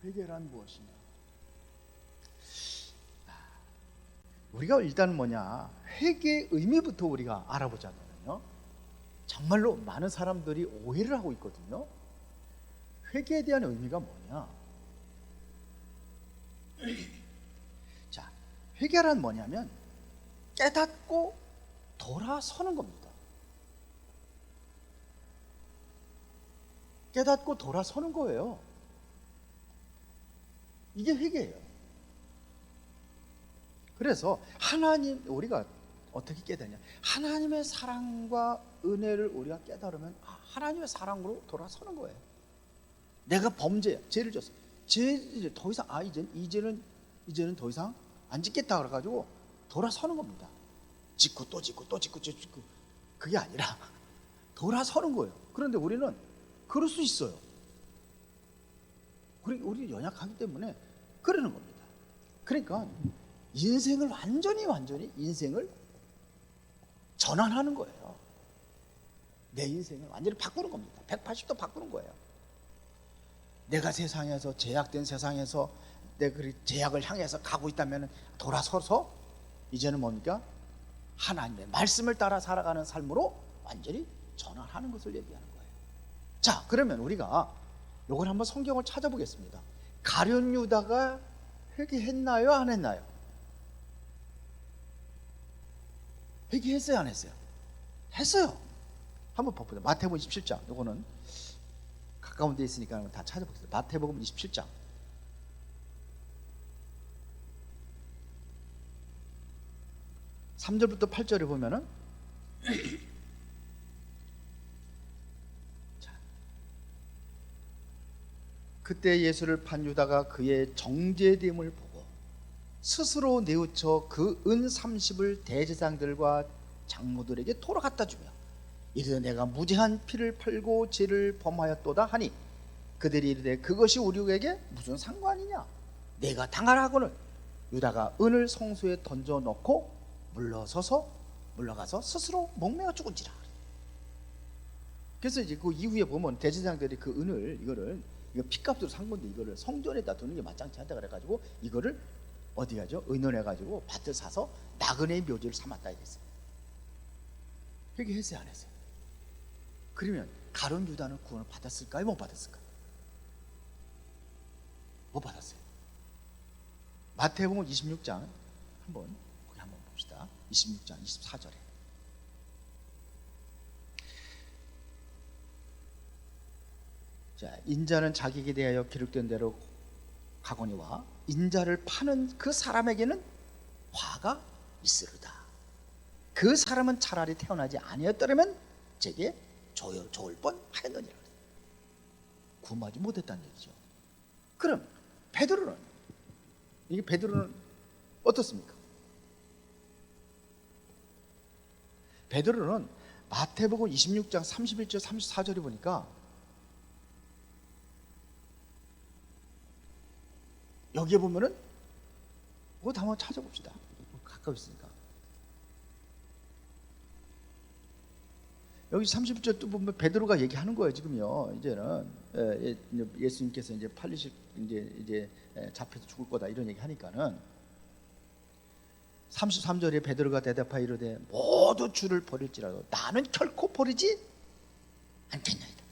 회개란 무엇이냐? 우리가 일단 뭐냐, 회개의 의미부터 우리가 알아보자면요, 정말로 많은 사람들이 오해를 하고 있거든요. 회개에 대한 의미가 뭐냐? 자, 회개란 뭐냐면 깨닫고 돌아서는 겁니다. 깨닫고 돌아서는 거예요. 이게 회개예요. 그래서 하나님, 우리가 어떻게 깨닫냐, 하나님의 사랑과 은혜를 우리가 깨달으면 하나님의 사랑으로 돌아서는 거예요. 내가 범죄야, 죄를 졌어. 죄 더 이상 이제는 더 이상 안 짓겠다 그래가지고 돌아서는 겁니다. 짓고 또 짓고 또 짓고 또 짓고, 그게 아니라 돌아서는 거예요. 그런데 우리는 그럴 수 있어요. 우리 연약하기 때문에 그러는 겁니다. 그러니까 인생을 완전히 인생을 전환하는 거예요. 내 인생을 완전히 바꾸는 겁니다. 180도 바꾸는 거예요. 내가 세상에서, 제약된 세상에서 내가 제약을 향해서 가고 있다면 돌아서서 이제는 뭡니까? 하나님의 말씀을 따라 살아가는 삶으로 완전히 전환하는 것을 얘기하는 거예요. 자, 그러면 우리가 요걸 한번 성경을 찾아보겠습니다. 가룟 유다가 회개했나요, 안 했나요? 회개했어요, 안 했어요? 했어요. 한번 보자. 마태복음 27장. 요거는 가까운 데 있으니까 다 찾아보겠습니다. 마태복음 27장. (3절부터) (8절에) 보면은 자, 그때 예수를 판 유다가 그의 정죄됨을 보고 스스로 뉘우쳐 그 은 30을 대제사장들과 장로들에게 토로 갖다 주며 이르되 내가 무죄한 피를 팔고 죄를 범하였도다 하니 그들이 이르되 그것이 우리에게 무슨 상관이냐? 내가 당하라고는. 유다가 은을 성소에 던져 넣고 물러가서 스스로 목매어 죽은지라. 그래서 이제 그 이후에 보면 대제사장들이 그 은을, 이거 피값으로 산 건데 이거를 성전에다 두는 게 마땅치 않다 그래가지고 이거를 어디 가죠? 의논해가지고 밭을 사서 나그네의 묘지를 삼았다 이랬어요. 회개했어요, 안 했어요? 그러면 가룟 유다는 구원을 받았을까요, 못 받았을까요? 못 받았어요. 마태복음 26장 거기 한번 봅시다. 26장 24절에 자, 인자는 자기에게 대하여 기록된 대로 가거니와 인자를 파는 그 사람에게는 화가 있으리다. 그 사람은 차라리 태어나지 아니었더라면 제게 좋을 뻔하였느니라. 구원하지 못했다는 얘기죠. 그럼 베드로는 어떻습니까? 베드로는 마태복음 26장 31절 34절에 보니까 여기에 보면은 그거 한번 찾아봅시다. 가까이 있으니까. 여기 30절 또 보면 베드로가 얘기하는 거예요. 지금요. 이제는 예수님께서 이제 팔리실, 이제 잡혀서 죽을 거다 이런 얘기 하니까는 33절에 베드로가 대답하여 이르되 모두 주를 버릴지라도 나는 결코 버리지 않겠나이다.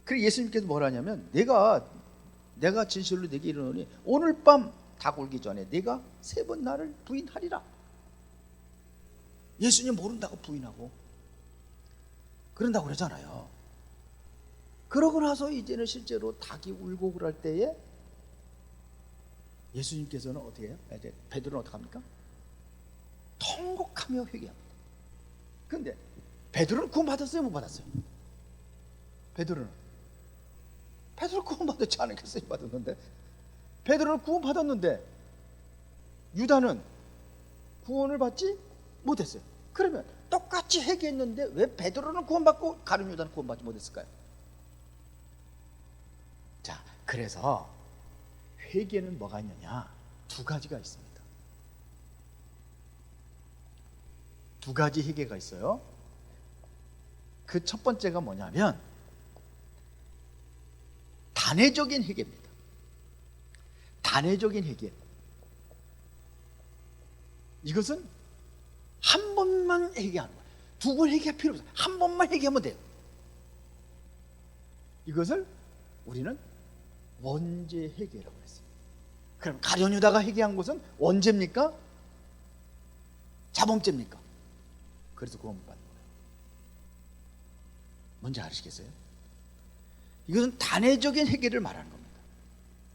그리고 예수님께서 뭐라 하냐면 내가 진실로 네게 이르노니 오늘 밤 다굴기 전에 네가 3번 나를 부인하리라. 예수님 모른다고 부인하고 그런다고 그러잖아요. 그러고 나서 이제는 실제로 닭이 울고 그럴 때에 예수님께서는 어떻게 해요? 이제 베드로는 어떻게 합니까? 통곡하며 회개합니다. 그런데 베드로는 구원받았어요, 못 받았어요? 베드로 구원받았지 않겠어요? 받았는데 베드로는 구원받았는데 유다는 구원을 받지 못했어요. 그러면 똑같이 회개했는데 왜 베드로는 구원받고 가룟 유다는 구원받지 못했을까요? 자, 그래서 회개는 뭐가 있느냐? 2가지가 있습니다. 2가지 회개가 있어요. 그 첫 번째가 뭐냐면 단회적인 회개입니다. 단회적인 회개. 이것은 한 번만 회개하는 거예요. 두 번 회개할 필요 없어요. 한 번만 회개하면 돼요. 이것을 우리는 원죄 회개라고 했어요. 그럼 가룟 유다가 회개한 것은 원죄입니까? 자범죄입니까? 그래서 구원받는 거예요. 뭔지 아시겠어요? 이것은 단회적인 회개를 말하는 겁니다.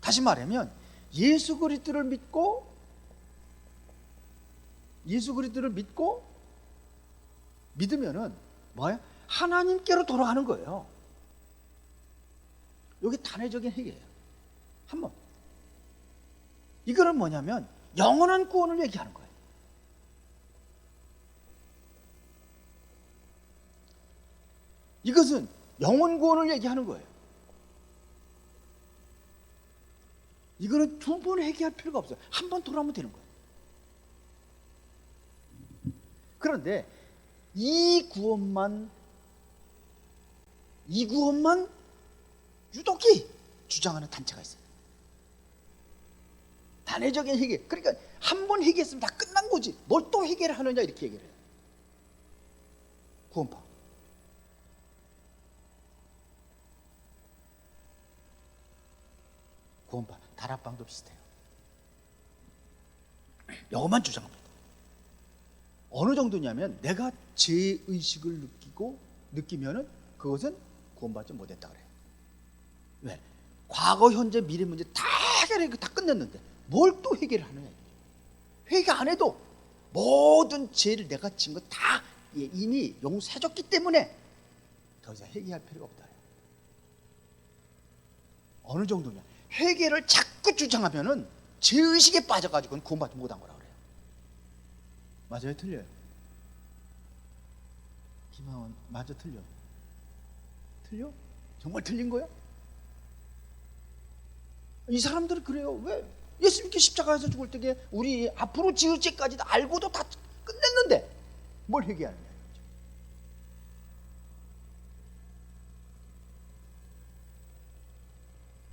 다시 말하면 예수 그리스도를 믿고 믿으면은 뭐예요? 하나님께로 돌아가는 거예요. 여기 단회적인 회개예요. 한번. 이거는 뭐냐면 영원한 구원을 얘기하는 거예요. 이것은 영원 구원을 얘기하는 거예요. 이거는 두 번 회개할 필요가 없어요. 한 번 돌아오면 되는 거예요. 그런데 이 구원만 유독히 주장하는 단체가 있어요. 단회적인 회개. 그러니까 한 번 회개했으면 다 끝난 거지. 뭘 또 회개를 하느냐 이렇게 얘기를 해요. 구원파. 다락방도 비슷해요. 이것만 주장합니다. 어느 정도냐면 내가 죄의식을 느끼면은 그것은 구원받지 못했다 그래요. 왜? 과거, 현재, 미래 문제 다 해결해 다 끝냈는데 뭘 또 회개를 하느냐. 회개 안 해도 모든 죄를 내가 진 거 다 이미 용서해줬기 때문에 더 이상 회개할 필요가 없다. 어느 정도냐? 회개를 자꾸 주장하면은 죄의식에 빠져가지고는 구원받지 못한 거라 그래요. 맞아요? 틀려요? 김하원, 맞아? 틀려? 틀려? 정말 틀린 거야? 이 사람들은 그래요. 왜? 예수님께 십자가에서 죽을 때에 우리 앞으로 지을 죄까지 알고도 다 끝냈는데 뭘 회개하느냐.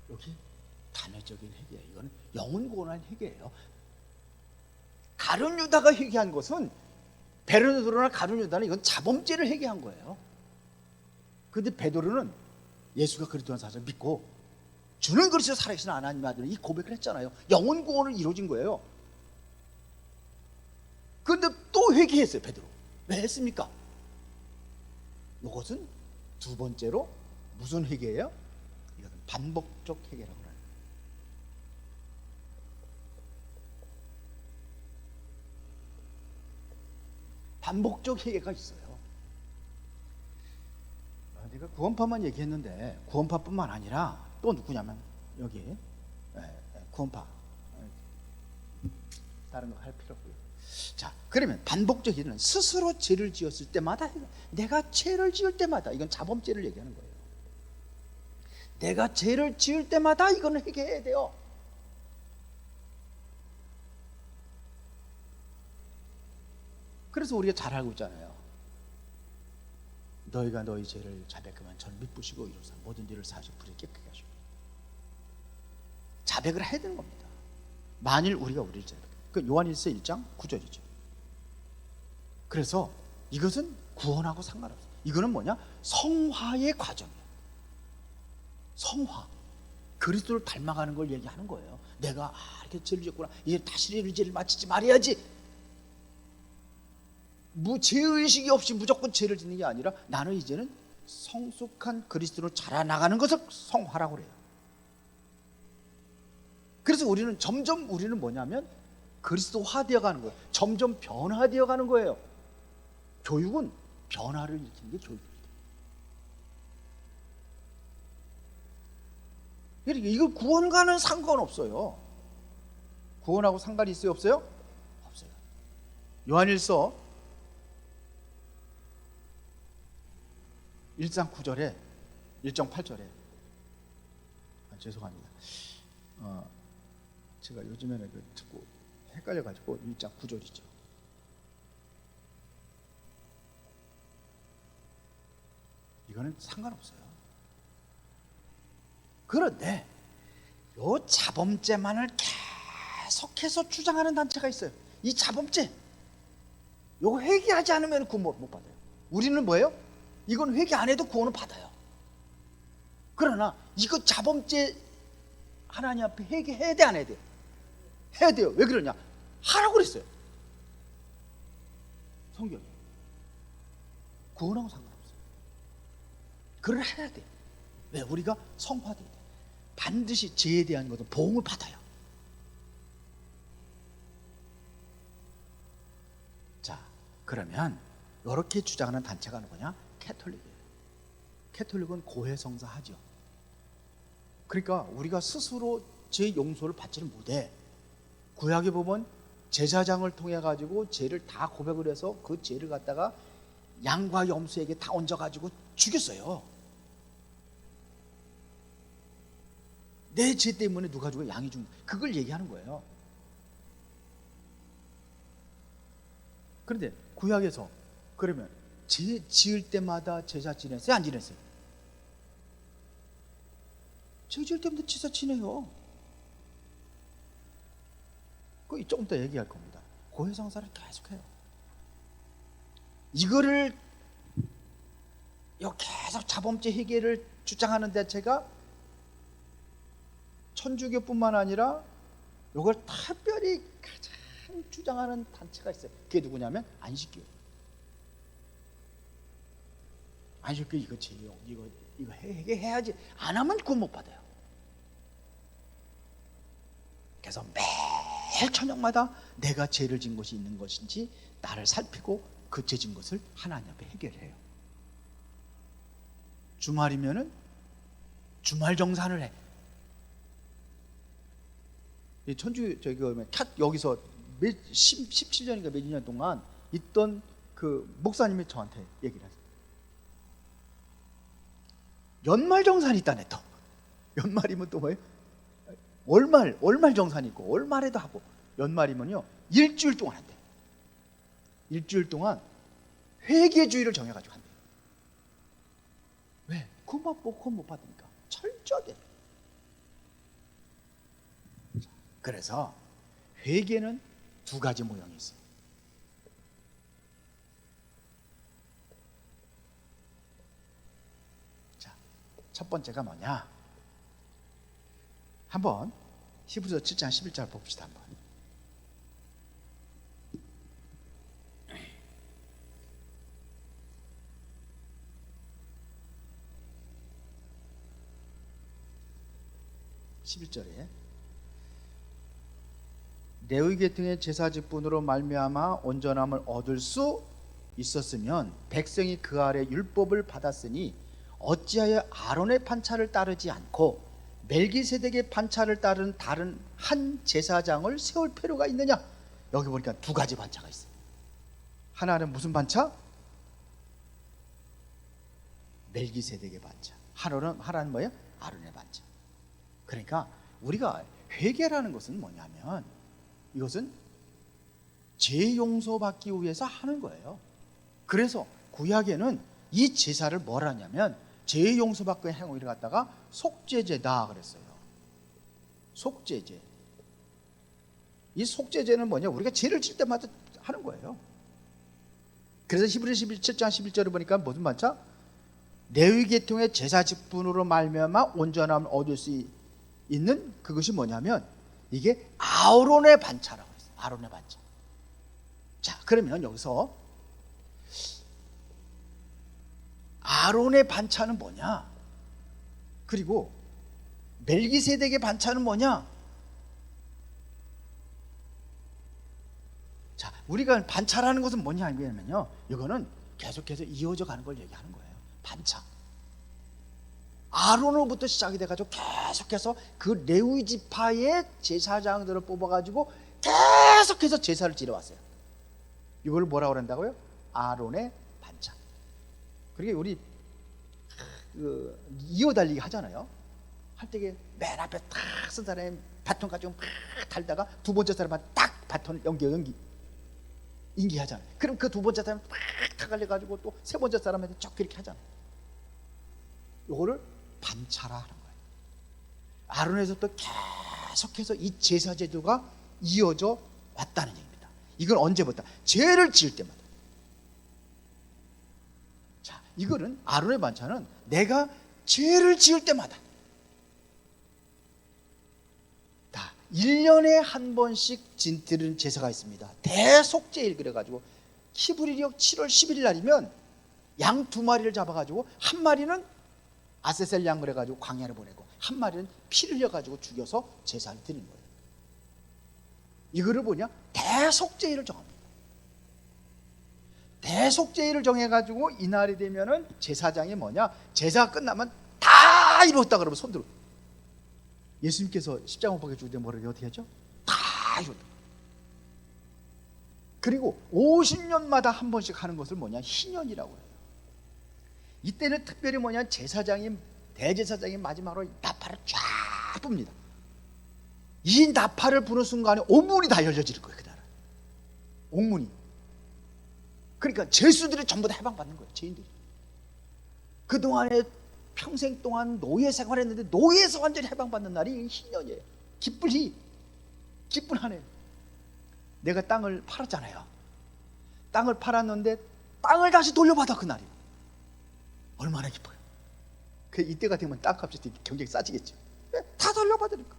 여기 단회적인 회개예요. 이거는 영혼 구원한 회개예요. 가룟 유다가 회개한 것은 베드로나 가룟 유다는 이건 자범죄를 회개한 거예요. 그런데 베드로는 예수가 그리스도라는 사실을 믿고 주는 그리스도 살아계신 하나님 아들 이 고백을 했잖아요. 영혼 구원을 이루어진 거예요. 그런데 또 회개했어요. 베드로. 왜 했습니까? 이것은 두 번째로 무슨 회개예요? 이것은 반복적 회개라고 해요. 반복적 회개가 있어요. 내가 구원파만 얘기했는데 구원파뿐만 아니라 또 누구냐면 여기 구원파 다른 거 할 필요 없고요. 자, 그러면 반복적 회개는 스스로 죄를 지었을 때마다 내가 죄를 지을 때마다 이건 자범죄를 얘기하는 거예요. 내가 죄를 지을 때마다 이거는 회개해야 돼요. 그래서 우리가 잘 알고 있잖아요. 너희가 너희 죄를 자백하면 저를 미쁘시고 이로써 모든 죄를 사하시고 불에 깨끗게 하시고. 자백을 해야 되는 겁니다. 만일 우리가 우리를 자백. 그 요한일서 1장 9절이죠. 그래서 이것은 구원하고 상관없어요. 이거는 뭐냐? 성화의 과정이에요. 성화. 그리스도를 닮아가는 걸 얘기하는 거예요. 내가 이렇게 죄를 지었구나. 이제 다시 이 죄를 마치지 말아야지. 죄의식이 없이 무조건 죄를 짓는 게 아니라 나는 이제는 성숙한 그리스도로 자라나가는 것을 성화라고 그래요. 그래서 우리는 뭐냐면 그리스도화 되어가는 거예요. 점점 변화되어 가는 거예요. 교육은 변화를 일으키는 게 교육입니다. 그러니까 이거 구원과는 상관없어요. 구원하고 상관이 있어요? 없어요? 없어요. 요한일서 1장 9절에 1장 8절에 죄송합니다. 제가 요즘에는 자꾸 헷갈려가지고 1장 9절이죠. 이거는 상관없어요. 그런데 요 자범죄만을 계속해서 주장하는 단체가 있어요. 이 자범죄, 요거 회개하지 않으면 구원 못 받아요. 우리는 뭐예요? 이건 회개 안 해도 구원을 받아요. 그러나 이거 자범죄 하나님 앞에 회개해야 돼, 안 해야 돼? 해야 돼요. 왜 그러냐? 하라고 그랬어요. 성경이. 구원하고 상관없어요. 그걸 해야 돼. 왜? 우리가 성화돼야 돼. 반드시 죄에 대한 것은 보응을 받아요. 자, 그러면 이렇게 주장하는 단체가 누구냐? 캐톨릭이에요. 캐톨릭은 고해성사 하죠. 그러니까 우리가 스스로 죄 용서를 받지는 못해. 구약에 보면 제사장을 통해 가지고 죄를 다 고백을 해서 그 죄를 갖다가 양과 염소에게 다 얹어 가지고 죽였어요. 내 죄 때문에 누가 죽어? 양이 죽는. 그걸 얘기하는 거예요. 그런데 구약에서 그러면 죄 지을 때마다 제사 지냈어요? 안 지냈어요? 죄 지을 때마다 제사 지내요. 그 조금 더 얘기할 겁니다. 고해성사를 계속해요. 이거를 계속 자범죄 해결을 주장하는 단체가 천주교뿐만 아니라 이걸 특별히 가장 주장하는 단체가 있어요. 그게 누구냐면 안식교. 안식교 이거 해야지. 안 하면 구원 못 받아요. 그래서 매일 저녁마다 내가 죄를 진 것이 있는 것인지 나를 살피고 그 죄 진 것을 하나님 앞에 해결해요. 주말이면은 주말 정산을 해. 천주 여기서 17년인가 몇 년 동안 있던 그 목사님이 저한테 얘기를 하세요. 연말 정산이 있다네. 또 연말이면 또 뭐예요? 월말 정산이 있고 월말에도 하고 연말이면요 일주일 동안 한대. 일주일 동안 회개주의를 정해가지고 한대요. 왜? 구원 못 받으니까 철저하게. 그래서 회개는 두 가지 모형이 있어요. 자, 첫 번째가 뭐냐? 한번 히브리서 7장 11절 봅시다. 한번. (11절에) 레위 계통의 제사 직분으로 말미암아 온전함을 얻을 수 있었으면 백성이 그 아래 율법을 받았으니 어찌하여 아론의 판차를 따르지 않고 멜기세덱의 판차를 따른 다른 한 제사장을 세울 필요가 있느냐? 여기 보니까 두 가지 판차가 있어요. 하나는 무슨 판차? 멜기세덱의 판차. 하나는 뭐예요? 아론의 판차. 그러니까 우리가 회개라는 것은 뭐냐면 이것은 죄 용서받기 위해서 하는 거예요. 그래서 구약에는 이 제사를 뭐라 하냐면 죄 용서받기 행위를 갖다가 속죄제다 그랬어요. 속죄제. 이 속죄제는 뭐냐? 우리가 죄를 질 때마다 하는 거예요. 그래서 히브리서 7장 11절을 보니까 무슨 반차? 레위 계통의 제사 직분으로 말미암아 온전함을 얻을 수 있는 그것이 뭐냐면 이게 아론의 반차라고 했어요. 아론의 반차. 자, 그러면 여기서 아론의 반차는 뭐냐? 그리고 멜기세덱의 반차는 뭐냐? 자, 우리가 반차라는 것은 뭐냐면요, 이거는 계속해서 이어져 가는 걸 얘기하는 거예요. 반차. 아론으로부터 시작이 돼가지고 계속해서 그 레위 지파의 제사장들을 뽑아가지고 계속해서 제사를 지내왔어요. 이걸 뭐라고 그런다고요? 아론의 반차. 그러게 우리 이어달리기 하잖아요. 할 때에 맨 앞에 탁 쓴 사람이 바톤 가지고 막 달다가 두 번째 사람한테 딱 바톤을 인기하잖아요. 그럼 그 두 번째 사람이 탁 갈려가지고 또 세 번째 사람한테 쭉 이렇게 하잖아요. 이거를 반차라 하는 거예요. 아론에서 또 계속해서 이 제사 제도가 이어져 왔다는 얘기입니다. 이건 언제부터? 죄를 지을 때마다. 자, 이거는 아론의 반찬은 내가 죄를 지을 때마다 1년에 한 번씩 드리는 제사가 있습니다. 대속죄일 그래가지고 히브리력 7월 11일 날이면 양 2마리를 잡아가지고 한 마리는 아세셀 양 그래가지고 광야를 보내고 한 마리는 피를 흘려가지고 죽여서 제사를 드리는 거예요. 이거를 뭐냐? 대속죄일을 정합니다. 대속죄일을 정해가지고 이날이 되면은 제사장이 뭐냐? 제사가 끝나면 다 이뤘다 그러면 손들어. 예수님께서 십자가 못 박혀 죽을 때 뭐라고 어떻게 하죠? 다 이뤘다. 그리고 50년마다 한 번씩 하는 것을 뭐냐? 희년이라고 해요. 이때는 특별히 뭐냐? 대제사장이 마지막으로 나팔을 쫙 붑니다. 이 나팔을 부는 순간에 옥문이 다 열려질 거예요. 그날 옥문이. 그러니까 죄수들이 전부 다 해방받는 거예요. 죄인들이. 그동안에 평생 동안 노예 생활했는데 노예에서 완전히 해방받는 날이 희년이에요. 기쁜 한 해. 내가 땅을 팔았잖아요. 땅을 팔았는데 땅을 다시 돌려받아. 그날이 얼마나 기뻐요. 이때가 되면 땅값이 굉장히 싸지겠죠. 다 돌려받으니까.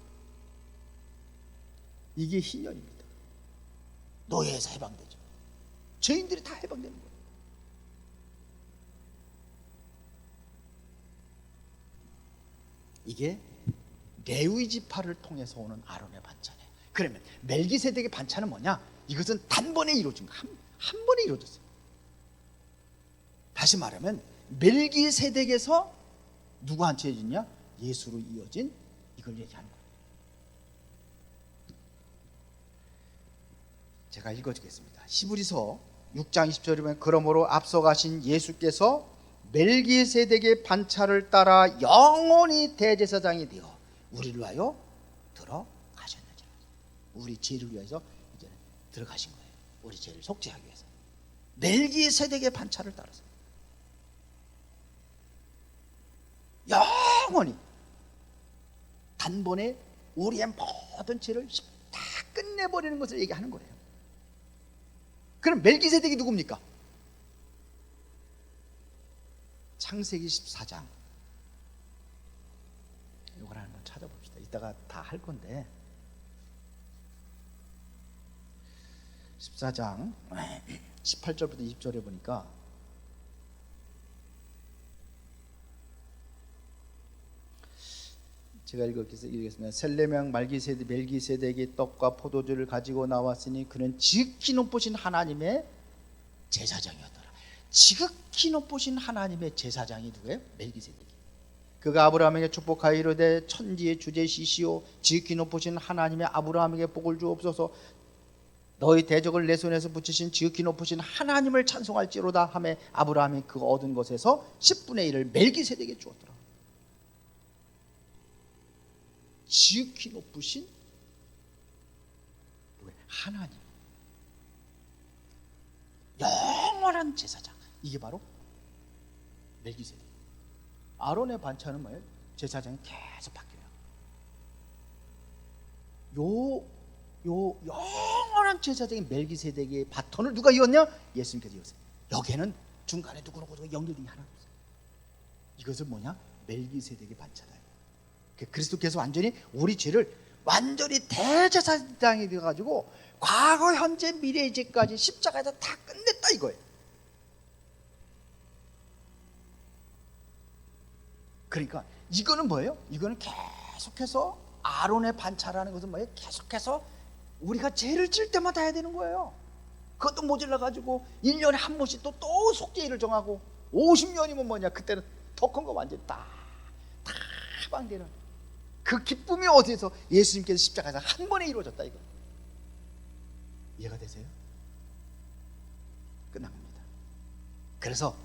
이게 희년입니다. 노예에서 해방되죠. 죄인들이 다 해방되는 거예요. 이게 레위 지파를 통해서 오는 아론의 반찬이에요. 그러면 멜기세덱의 반찬은 뭐냐? 이것은 단번에 이루어진 거, 한 번에 이루어졌어요. 다시 말하면 멜기세덱에서 누구한테 이어졌냐? 예수로 이어진 이걸 얘기하는 거예요. 제가 읽어주겠습니다. 히브리서 6장 20절에 보면 그러므로 앞서가신 예수께서 멜기세덱의 반차를 따라 영원히 대제사장이 되어 우리를 위하여 들어가셨느니라. 우리 죄를 위해서 이제 들어가신 거예요. 우리 죄를 속죄하기 위해서. 멜기세덱의 반차를 따라서 영원히 단번에 우리의 모든 죄를 다 끝내버리는 것을 얘기하는 거예요. 그럼 멜기세덱이 누굽니까? 창세기 14장 이걸 한번 찾아봅시다. 이따가 다 할 건데 14장 18절부터 20절에 보니까 제가 읽겠습니다. 셀레명 멜기세덱이 떡과 포도주를 가지고 나왔으니 그는 지극히 높으신 하나님의 제사장이었더라. 지극히 높으신 하나님의 제사장이 누구예요? 멜기세덱이. 그가 아브라함에게 축복하여 이르되 천지의 주제시시오 지극히 높으신 하나님의 아브라함에게 복을 주옵소서. 너희 대적을 내 손에서 붙이신 지극히 높으신 하나님을 찬송할지로다 하매 아브라함이 그 얻은 것에서 10분의 1을 멜기세덱에게 주었더라. 지극히 높으신 하나님, 영원한 제사장. 이게 바로 멜기세덱. 아론의 반차는 뭐예요? 제사장이 계속 바뀌어요. 요 영원한 제사장인 멜기세덱의 바톤을 누가 이었냐? 예수님께서 이었어요. 여기에는 중간에 누구누구 연결이 하나 없어요. 이것은 뭐냐? 멜기세덱의 반차다. 그리스도께서 완전히 우리 죄를 완전히 대제사장이 되어가지고 과거, 현재, 미래의 죄까지 십자가에서 다 끝냈다 이거예요. 그러니까 이거는 뭐예요? 이거는 계속해서 아론의 반차라는 것은 뭐예요? 계속해서 우리가 죄를 질 때마다 해야 되는 거예요. 그것도 모자라가지고 1년에 한 번씩 또 속죄일을 정하고 50년이면 뭐냐? 그때는 더 큰 거 완전히 다 해방되는 그 기쁨이 어디에서? 예수님께서 십자가에서 한 번에 이루어졌다 이거. 이해가 되세요? 끝난 겁니다. 그래서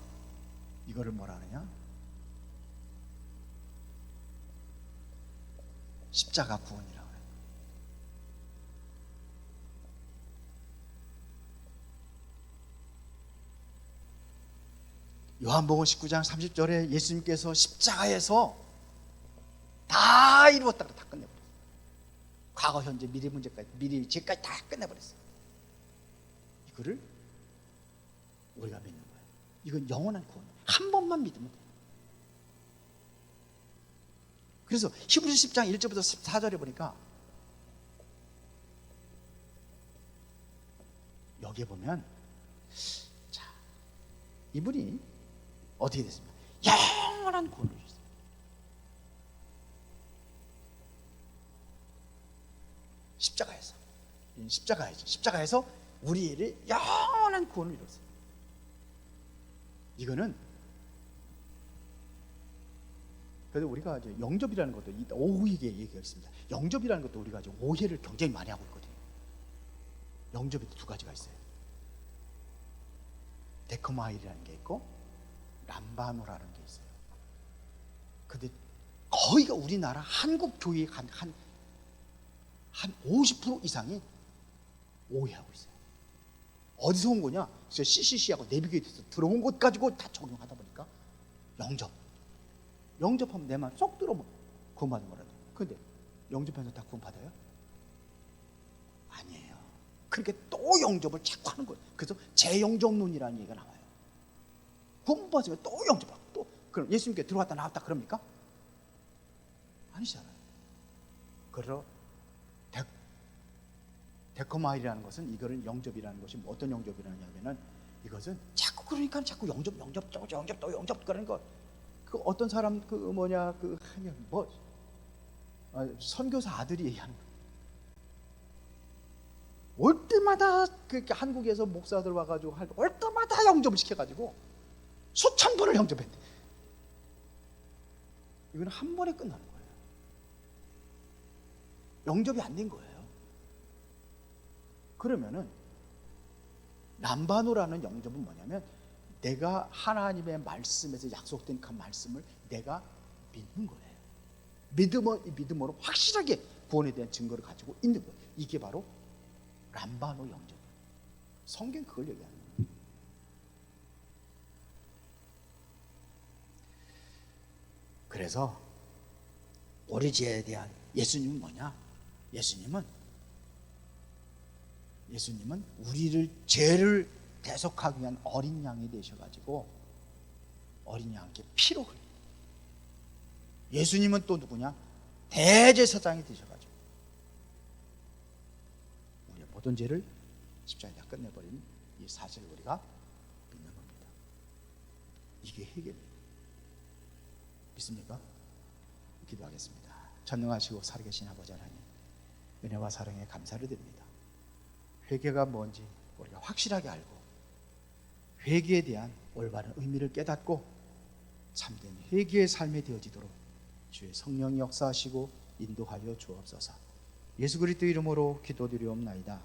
이거를 뭐라 하느냐? 십자가 구원이라고 해요. 요한복음 19장 30절에 예수님께서 십자가에서 다 이루었다, 다 끝내버렸어요. 과거, 현재, 미래 문제까지, 미래 죄까지 다 끝내버렸어요. 이거를 우리가 믿는 거예요. 이건 영원한 구원. 한 번만 믿으면 돼요. 그래서 히브리서 10장 1절부터 14절에 보니까 여기에 보면, 자, 이분이 어떻게 됐습니까? 영원한 구원을 주셨어요. 십자가에서 우리를 영원한 구원을 이뤘어요. 이거는, 그래도 우리가 이제 영접이라는 것도 오후에 얘기했습니다. 영접이라는 것도 우리가 이제 오해를 굉장히 많이 하고 있거든요. 영접이 두 가지가 있어요. 데코마일이라는 게 있고 람바노라는 게 있어요. 근데 거의가 우리나라 한국 교회의 한 50% 이상이 오해하고 있어요. 어디서 온 거냐? CCC하고 내비게이터에서 들어온 것 가지고 다 적용하다 보니까 영접하면 내 말 쏙 들어오면 구원받는 거라도. 근데 영접해서 다 구원받아요? 아니에요. 그렇게 또 영접을 자꾸 하는 거예요. 그래서 재영접론이라는 얘기가 나와요. 구원받으면 또 영접하고 또. 그럼 예수님께 들어왔다 나왔다 그럽니까? 아니잖아요. 그래서 데코마일이라는 것은, 이거를 영접이라는 것이 어떤 영접이라는 하면은, 이것은 자꾸 그러니까 자꾸 영접 그러는 거. 그 어떤 사람 선교사 아들이 얘기하는 거. 올 때마다 그렇게 한국에서 목사들 와가지고 올 때마다 영접을 시켜가지고 수천 번을 영접했대. 이건 한 번에 끝나는 거예요. 영접이 안 된 거예요. 그러면은 람바노라는 영접은 뭐냐면, 내가 하나님의 말씀에서 약속된 그 말씀을 내가 믿는 거예요. 믿음으로 확실하게 구원에 대한 증거를 가지고 있는 거예요. 이게 바로 람바노 영접이에요. 성경 그걸 얘기하는 거예요. 그래서 우리 죄에 대한 예수님은 뭐냐? 예수님은 우리를 죄를 대속하기 위한 어린 양이 되셔가지고 어린 양께 피로 흘려. 예수님은 또 누구냐? 대제사장이 되셔가지고 우리의 모든 죄를 십자가에 다 끝내버린 이 사실을 우리가 믿는 겁니다. 이게 해결이에요. 믿습니까? 기도하겠습니다. 전능하시고 살아계신 아버지 하나님, 은혜와 사랑에 감사를 드립니다. 회개가 뭔지 우리가 확실하게 알고, 회개에 대한 올바른 의미를 깨닫고 참된 회개의 삶이 되어지도록 주의 성령이 역사하시고 인도하여 주옵소서. 예수 그리스도 이름으로 기도드리옵나이다.